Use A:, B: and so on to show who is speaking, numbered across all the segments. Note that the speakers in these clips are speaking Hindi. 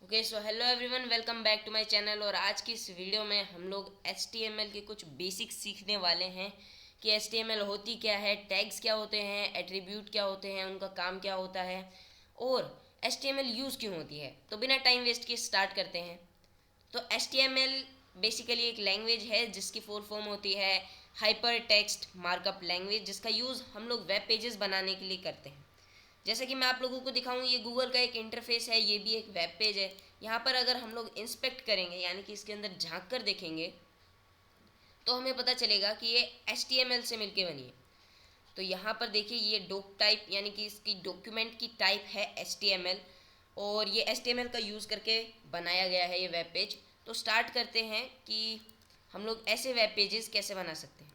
A: Okay so hello everyone, welcome back to my channel. और आज की इस वीडियो में हम लोग HTML के कुछ बेसिक्स सीखने वाले हैं कि HTML होती क्या है, टैग्स क्या होते हैं, एट्रीब्यूट क्या होते हैं, उनका काम क्या होता है और HTML यूज़ क्यों होती है। तो बिना टाइम वेस्ट किए स्टार्ट करते हैं। तो HTML बेसिकली एक लैंग्वेज है जिसकी फुल फॉर्म होती है हाइपर टेक्स्ट मार्कअप लैंग्वेज, जिसका यूज़ हम लोग वेब पेजेस बनाने के लिए करते हैं। जैसे कि मैं आप लोगों को दिखाऊं, ये गूगल का एक इंटरफेस है, ये भी एक वेब पेज है। यहाँ पर अगर हम लोग इंस्पेक्ट करेंगे यानी कि इसके अंदर झांक कर देखेंगे तो हमें पता चलेगा कि ये HTML से मिलके बनी है। तो यहाँ पर देखिए, ये डॉक टाइप यानी कि इसकी डॉक्यूमेंट की टाइप है HTML, और ये HTML का यूज़ करके बनाया गया है ये वेब पेज। तो स्टार्ट करते हैं कि हम लोग ऐसे वेब पेजेस कैसे बना सकते हैं।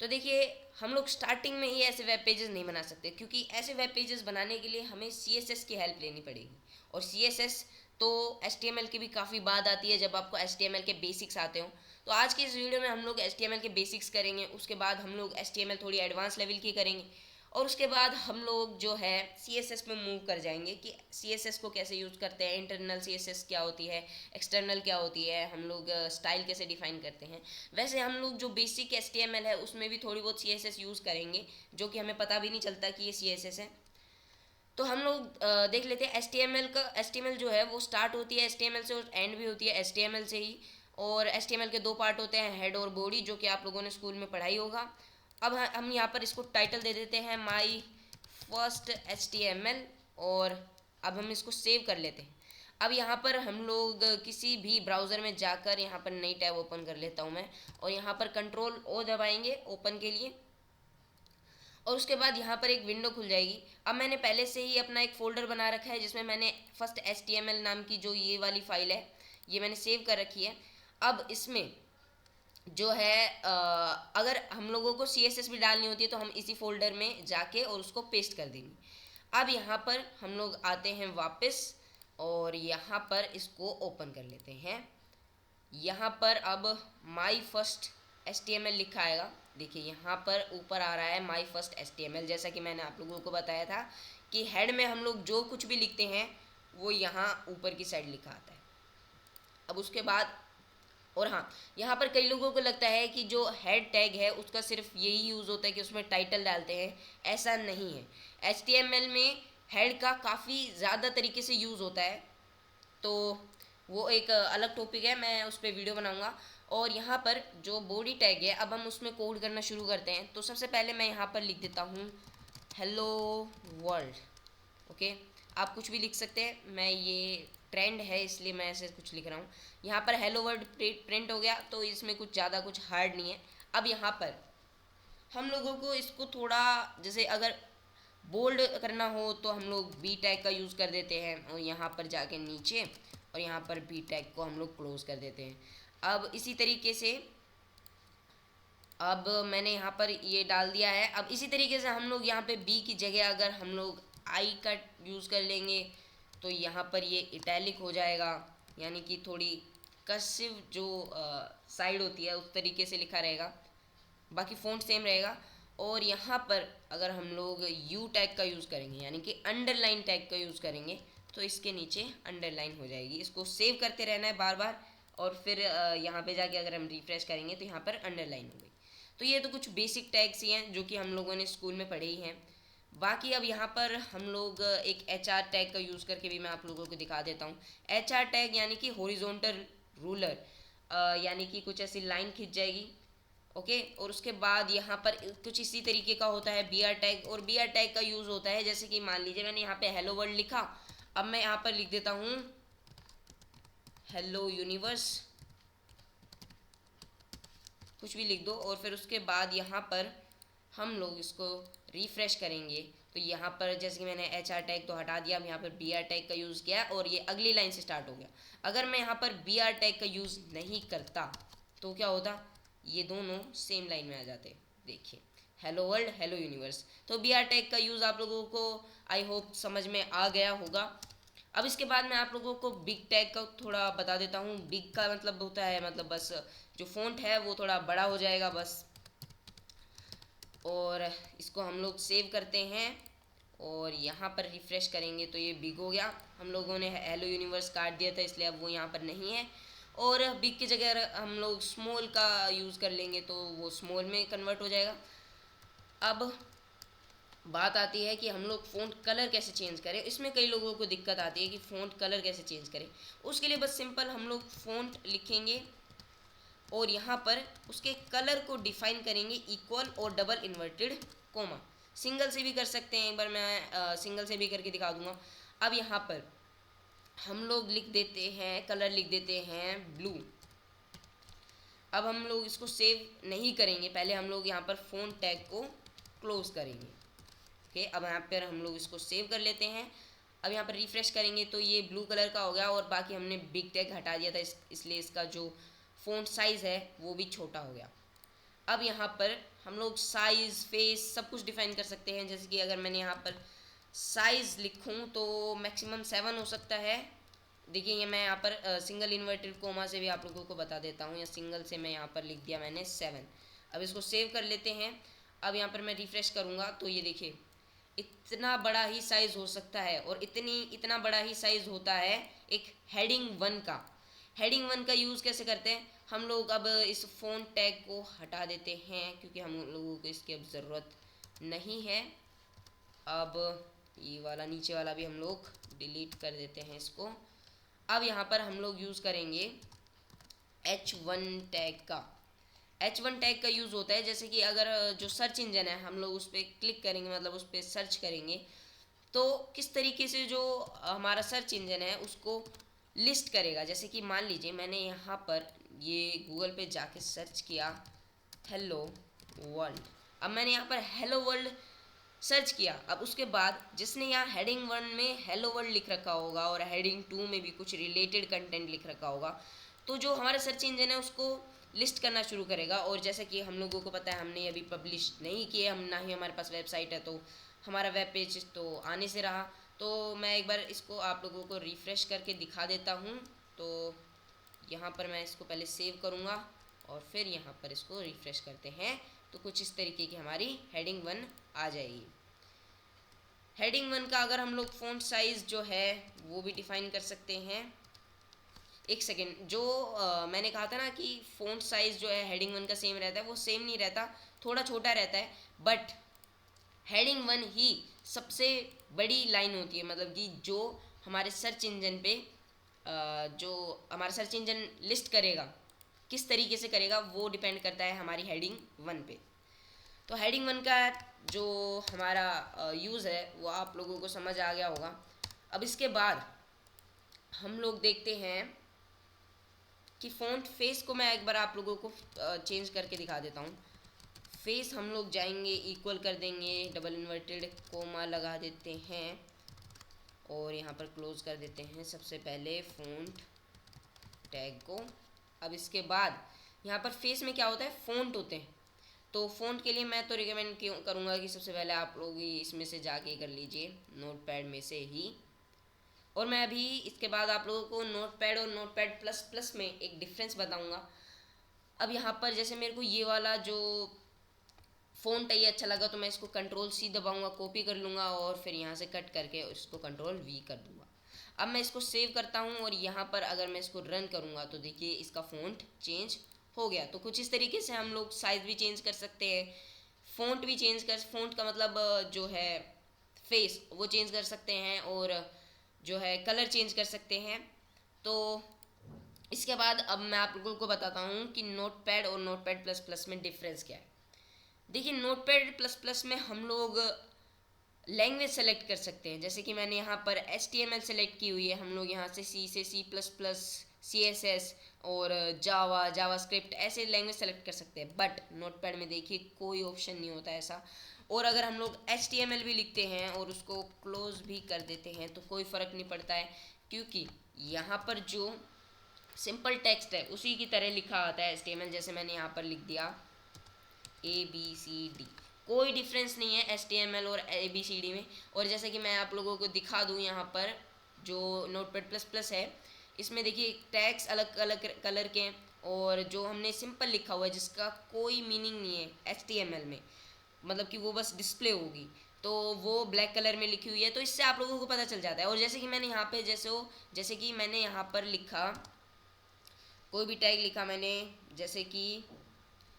A: तो देखिए, हम लोग स्टार्टिंग में ही ऐसे वेब पेजेस नहीं बना सकते, क्योंकि ऐसे वेब पेजेस बनाने के लिए हमें CSS की हेल्प लेनी पड़ेगी। और CSS तो HTML की भी काफ़ी बाद आती है जब आपको HTML के बेसिक्स आते हो। तो आज की इस वीडियो में हम लोग HTML के बेसिक्स करेंगे, उसके बाद हम लोग HTML थोड़ी एडवांस लेवल की करेंगे, और उसके बाद हम लोग जो है CSS में मूव कर जाएंगे कि CSS को कैसे यूज़ करते हैं, इंटरनल CSS क्या होती है, एक्सटर्नल क्या होती है, हम लोग स्टाइल कैसे डिफाइन करते हैं। वैसे हम लोग जो बेसिक HTML है उसमें भी थोड़ी बहुत CSS यूज़ करेंगे, जो कि हमें पता भी नहीं चलता कि ये CSS है। तो हम लोग देख लेते हैं HTML जो है वो स्टार्ट होती है HTML से और एंड भी होती है HTML से ही। और HTML के दो पार्ट होते हैं, हेड और बॉडी, जो कि आप लोगों ने स्कूल में पढ़ाई होगा। अब हम यहाँ पर इसको टाइटल दे देते हैं माई फर्स्ट HTML, और अब हम इसको सेव कर लेते हैं। अब यहाँ पर हम लोग किसी भी ब्राउज़र में जाकर यहाँ पर नई टैब ओपन कर लेता हूँ मैं, और यहाँ पर Ctrl+O दबाएंगे ओपन के लिए, और उसके बाद यहाँ पर एक विंडो खुल जाएगी। अब मैंने पहले से ही अपना एक फ़ोल्डर बना रखा है जिसमें मैंने फर्स्ट HTML नाम की जो ये वाली फ़ाइल है ये मैंने सेव कर रखी है। अब इसमें जो है अगर हम लोगों को CSS भी डालनी होती है तो हम इसी फोल्डर में जाके और उसको पेस्ट कर देंगे। अब यहाँ पर हम लोग आते हैं वापस, और यहाँ पर इसको ओपन कर लेते हैं। यहाँ पर अब माई फर्स्ट HTML लिखा आएगा। देखिए यहाँ पर ऊपर आ रहा है माई फर्स्ट HTML, जैसा कि मैंने आप लोगों को बताया था कि हेड में हम लोग जो कुछ भी लिखते हैं वो यहाँ ऊपर की साइड लिखा आता है। अब उसके बाद, और हाँ, यहाँ पर कई लोगों को लगता है कि जो हेड टैग है उसका सिर्फ यही यूज़ होता है कि उसमें टाइटल डालते हैं। ऐसा नहीं है, HTML में हेड का काफ़ी ज़्यादा तरीके से यूज़ होता है। तो वो एक अलग टॉपिक है, मैं उस पर वीडियो बनाऊंगा। और यहाँ पर जो बॉडी टैग है, अब हम उसमें कोड करना शुरू करते हैं। तो सबसे पहले मैं यहाँ पर लिख देता हूँ हेलो वर्ल्ड। ओके, आप कुछ भी लिख सकते हैं, मैं ये ट्रेंड है इसलिए मैं ऐसे कुछ लिख रहा हूँ। यहाँ पर हेलो वर्ल्ड प्रिंट हो गया, तो इसमें कुछ ज़्यादा कुछ हार्ड नहीं है। अब यहाँ पर हम लोगों को इसको थोड़ा, जैसे अगर बोल्ड करना हो तो हम लोग बी टैग का यूज़ कर देते हैं, और यहाँ पर जाके नीचे और यहाँ पर बी टैग को हम लोग क्लोज कर देते हैं। अब इसी तरीके से, अब मैंने यहाँ पर ये डाल दिया है। अब इसी तरीके से हम लोग यहाँ पे बी की जगह अगर हम लोग आई का यूज़ कर लेंगे तो यहाँ पर ये इटैलिक हो जाएगा, यानी कि थोड़ी कर्सिव जो साइड होती है उस तरीके से लिखा रहेगा, बाकी फ़ॉन्ट सेम रहेगा। और यहाँ पर अगर हम लोग यू टैग का यूज़ करेंगे यानी कि अंडरलाइन टैग का यूज़ करेंगे तो इसके नीचे अंडरलाइन हो जाएगी। इसको सेव करते रहना है बार बार, और फिर यहाँ पे जाके अगर हम रिफ्रेश करेंगे तो यहाँ पर अंडरलाइन हो गई। तो ये तो कुछ बेसिक टैग्स ही हैं जो कि हम लोगों ने स्कूल में पढ़े ही हैं। बाकी अब यहाँ पर हम लोग एक HR टैग का यूज़ करके भी मैं आप लोगों को दिखा देता हूँ। HR टैग यानी कि हॉरिजॉन्टल रूलर, यानी कि कुछ ऐसी लाइन खिंच जाएगी। ओके, और उसके बाद यहाँ पर कुछ इसी तरीके का होता है BR टैग, और BR टैग का यूज़ होता है जैसे कि मान लीजिए मैंने यहाँ पे हेलो वर्ल्ड लिखा, अब मैं यहाँ पर लिख देता हूँ हेलो यूनिवर्स, कुछ भी लिख दो, और फिर उसके बाद यहाँ पर हम लोग इसको रिफ्रेश करेंगे तो यहाँ पर जैसे कि मैंने HR टैग तो हटा दिया, अब यहाँ पर BR टैग का यूज़ किया और ये अगली लाइन से स्टार्ट हो गया। अगर मैं यहाँ पर BR टैग का यूज़ नहीं करता तो क्या होता, ये दोनों सेम लाइन में आ जाते। देखिए, हेलो वर्ल्ड, हेलो यूनिवर्स। तो BR टैग का यूज़ आप लोगों को आई होप समझ में आ गया होगा। अब इसके बाद मैं आप लोगों को बिग टैग का थोड़ा बता देता हूँ। बिग का मतलब होता है, मतलब बस जो फ़ॉन्ट है वो थोड़ा बड़ा हो जाएगा बस, और इसको हम लोग सेव करते हैं और यहाँ पर रिफ़्रेश करेंगे तो ये बिग हो गया। हम लोगों ने हेलो यूनिवर्स काट दिया था इसलिए अब वो यहाँ पर नहीं है। और बिग की जगह हम लोग स्मॉल का यूज़ कर लेंगे तो वो स्मॉल में कन्वर्ट हो जाएगा। अब बात आती है कि हम लोग फ़ॉन्ट कलर कैसे चेंज करें। इसमें कई लोगों को दिक्कत आती है कि फ़ॉन्ट कलर कैसे चेंज करें। उसके लिए बस सिंपल हम लोग फ़ॉन्ट लिखेंगे और यहाँ पर उसके कलर को डिफाइन करेंगे इक्वल और डबल इन्वर्टेड कोमा। सिंगल से भी कर सकते हैं, एक बार मैं सिंगल से भी करके दिखा दूंगा। अब यहाँ पर हम लोग लिख देते हैं, कलर लिख देते हैं ब्लू। अब हम लोग इसको सेव नहीं करेंगे, पहले हम लोग यहाँ पर फ़ॉन्ट टैग को क्लोज करेंगे। ओके, अब यहाँ पर हम लोग इसको सेव कर लेते हैं। अब यहाँ पर रिफ़्रेश करेंगे तो ये ब्लू कलर का हो गया और बाकी हमने बिग टैग हटा दिया था इसलिए इसका जो फ़ॉन्ट साइज़ है वो भी छोटा हो गया। अब यहाँ पर हम लोग साइज़, फेस सब कुछ डिफाइन कर सकते हैं। जैसे कि अगर मैंने यहाँ पर साइज़ लिखूँ तो मैक्सिमम 7 हो सकता है। देखिए ये मैं यहाँ पर सिंगल इन्वर्टेड कोमा से भी आप लोगों को बता देता हूँ, या सिंगल से मैं यहाँ पर लिख दिया मैंने 7। अब इसको सेव कर लेते हैं। अब यहाँ पर मैं रिफ़्रेश करूँगा तो ये देखिए इतना बड़ा ही साइज़ हो सकता है, और इतना बड़ा ही साइज़ होता है एक हेडिंग 1 का। हेडिंग 1 का यूज़ कैसे करते हैं हम लोग, अब इस फ़ॉन्ट टैग को हटा देते हैं क्योंकि हम लोगों को इसकी अब ज़रूरत नहीं है। अब ये वाला नीचे वाला भी हम लोग डिलीट कर देते हैं इसको। अब यहाँ पर हम लोग यूज़ करेंगे H1 टैग का। H1 टैग का यूज़ होता है जैसे कि अगर जो सर्च इंजन है हम लोग उस पर क्लिक करेंगे, मतलब उस पर सर्च करेंगे तो किस तरीके से जो हमारा सर्च इंजन है उसको लिस्ट करेगा। जैसे कि मान लीजिए मैंने यहाँ पर ये गूगल पे जाके सर्च किया हेलो वर्ल्ड। अब मैंने यहाँ पर हेलो वर्ल्ड सर्च किया। अब उसके बाद जिसने यहाँ हेडिंग 1 में हेलो वर्ल्ड लिख रखा होगा और हेडिंग 2 में भी कुछ रिलेटेड कंटेंट लिख रखा होगा, तो जो हमारा सर्च इंजन है उसको लिस्ट करना शुरू करेगा। और जैसे कि हम लोगों को पता है हमने अभी पब्लिश नहीं किए, हम ना ही हमारे पास वेबसाइट है, तो हमारा वेब पेज तो आने से रहा। तो मैं एक बार इसको आप लोगों को रिफ़्रेश करके दिखा देता हूँ। तो यहाँ पर मैं इसको पहले सेव करूँगा और फिर यहाँ पर इसको रिफ़्रेश करते हैं तो कुछ इस तरीके की हमारी हेडिंग 1 आ जाएगी। हेडिंग 1 का अगर हम लोग फ़ॉन्ट साइज़ जो है वो भी डिफ़ाइन कर सकते हैं। एक सेकेंड, जो मैंने कहा था ना कि फ़ॉन्ट साइज़ जो है हेडिंग 1 का सेम रहता है, वो सेम नहीं रहता, थोड़ा छोटा रहता है। बट हेडिंग 1 ही सबसे बड़ी लाइन होती है, मतलब कि जो हमारे सर्च इंजन पे जो हमारा सर्च इंजन लिस्ट करेगा किस तरीके से करेगा वो डिपेंड करता है हमारी हेडिंग 1 पे। तो हेडिंग 1 का जो हमारा यूज़ है वो आप लोगों को समझ आ गया होगा। अब इसके बाद हम लोग देखते हैं कि फ़ॉन्ट फेस को मैं एक बार आप लोगों को चेंज करके दिखा देता हूँ। फेस हम लोग जाएंगे, इक्वल कर देंगे, डबल इन्वर्टेड कोमा लगा देते हैं और यहाँ पर क्लोज कर देते हैं सबसे पहले फ़ॉन्ट टैग को। अब इसके बाद यहाँ पर फेस में क्या होता है, फ़ॉन्ट होते हैं। तो फ़ॉन्ट के लिए मैं तो रिकमेंड करूँगा कि सबसे पहले आप लोग इसमें से जाके कर लीजिए, नोटपैड में से ही। और मैं अभी इसके बाद आप लोगों को नोटपैड और नोटपैड प्लस प्लस में एक डिफरेंस बताऊँगा। अब यहाँ पर जैसे मेरे को ये वाला जो फ़ॉन्ट है ये अच्छा लगा तो मैं इसको Ctrl+C दबाऊंगा, कॉपी कर लूँगा और फिर यहाँ से कट करके इसको Ctrl+V कर दूँगा। अब मैं इसको सेव करता हूँ और यहाँ पर अगर मैं इसको रन करूँगा तो देखिए इसका फ़ॉन्ट चेंज हो गया। तो कुछ इस तरीके से हम लोग साइज़ भी चेंज कर सकते हैं, फ़ॉन्ट भी चेंज कर, फ़ॉन्ट का मतलब जो है फेस वो चेंज कर सकते हैं और जो है कलर चेंज कर सकते हैं। तो इसके बाद अब मैं आप लोगों को बताता हूँ कि नोटपैड और नोटपैड प्लस प्लस में डिफरेंस क्या है। देखिए नोटपैड प्लस प्लस में हम लोग लैंग्वेज सेलेक्ट कर सकते हैं। जैसे कि मैंने यहाँ पर HTML सेलेक्ट की हुई है, हम लोग यहाँ से C++, CSS और जावास्क्रिप्ट ऐसे लैंग्वेज सेलेक्ट कर सकते हैं। बट नोटपैड में देखिए कोई ऑप्शन नहीं होता ऐसा। और अगर हम लोग HTML भी लिखते हैं और उसको क्लोज भी कर देते हैं तो कोई फ़र्क नहीं पड़ता है, क्योंकि यहाँ पर जो सिंपल टेक्स्ट है उसी की तरह लिखा आता है HTML। जैसे मैंने यहाँ पर लिख दिया ABCD, कोई डिफरेंस नहीं है HTML और ABCD में। और जैसे कि मैं आप लोगों को दिखा दूँ यहाँ पर जो नोटपैड प्लस प्लस है इसमें देखिए टैग्स अलग अलग कलर के हैं और जो हमने सिंपल लिखा हुआ है जिसका कोई मीनिंग नहीं है HTML में, मतलब कि वो बस डिस्प्ले होगी, तो वो ब्लैक कलर में लिखी हुई है, तो इससे आप लोगों को पता चल जाता है। और जैसे कि मैंने यहाँ पे जैसे कि मैंने यहाँ पर लिखा, कोई भी टैग लिखा मैंने, जैसे कि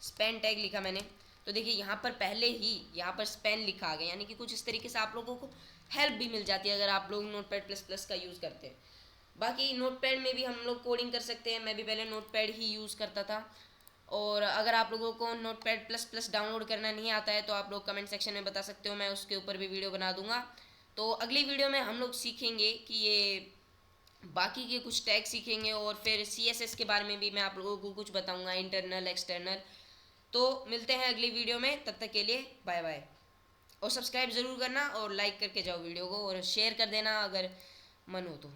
A: स्पेन टैग लिखा मैंने, तो देखिए यहाँ पर पहले ही यहाँ पर स्पेन लिखा आ गया, यानी कि कुछ इस तरीके से आप लोगों को हेल्प भी मिल जाती है अगर आप लोग नोटपैड प्लस प्लस का यूज़ करते हैं। बाकी नोटपैड में भी हम लोग कोडिंग कर सकते हैं, मैं भी पहले नोटपैड ही यूज़ करता था। और अगर आप लोगों को नोटपैड प्लस प्लस डाउनलोड करना नहीं आता है तो आप लोग कमेंट सेक्शन में बता सकते हो, मैं उसके ऊपर भी वीडियो बना दूंगा। तो अगली वीडियो में हम लोग सीखेंगे कि ये बाकी के कुछ टैग सीखेंगे, और फिर CSS के बारे में भी मैं आप लोगों को कुछ बताऊंगा, इंटरनल एक्सटर्नल। तो मिलते हैं अगली वीडियो में, तब तक के लिए बाय बाय। और सब्सक्राइब ज़रूर करना और लाइक करके जाओ वीडियो को, और शेयर कर देना अगर मन हो तो।